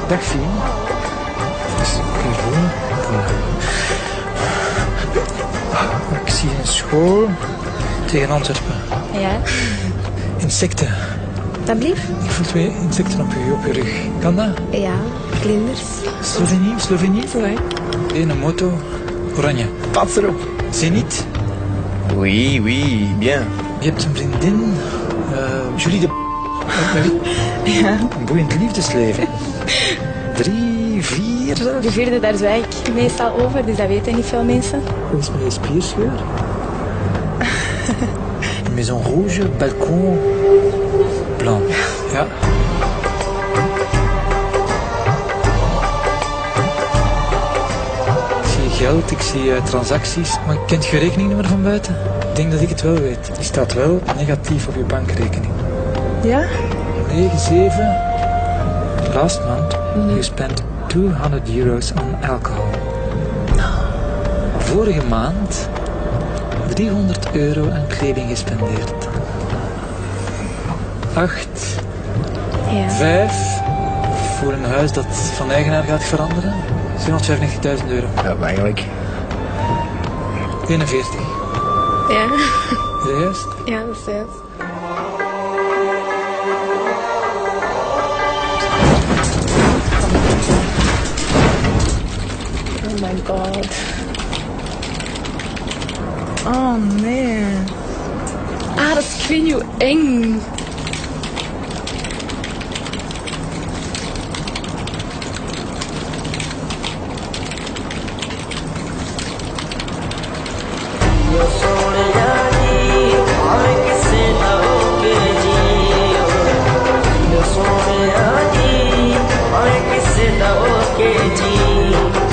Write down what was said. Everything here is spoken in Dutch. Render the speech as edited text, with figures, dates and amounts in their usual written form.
Dag Fien. Ik zie een school tegen Antwerpen. Ja, Insecten. dat blieft? Ik voel twee insecten op je rug. Kan dat? Ja, vlinders. Slovenië? Ouais. Een moto. Oranje. Pas erop. Zenit. Oui, oui, bien. Je hebt een vriendin. Julie de... Ja. Een boeiend liefdesleven. 3, 4 zelfs. De vierde, daar zwijg ik meestal over, dus dat weten niet veel mensen. Hoe is mijn spierscheur? Maison rouge, balcon, blanc. Ja. Ik zie geld, ik zie transacties, maar kent je rekeningnummer van buiten? Ik denk dat ik het wel weet. Die staat wel negatief op je bankrekening. Ja? 97. Last month, you spent €200 on alcohol. Vorige maand €300 aan kleding gespendeerd. 8, Ja. 5 voor een huis dat van eigenaar gaat veranderen. €795.000. Ja, eigenlijk. 41. Ja. Is dat juist? Ja, dat is juist. Oh my god. Oh nee. Ah, dat is, ik weet niet hoe eng. सोने आजी, और किसे दो के जी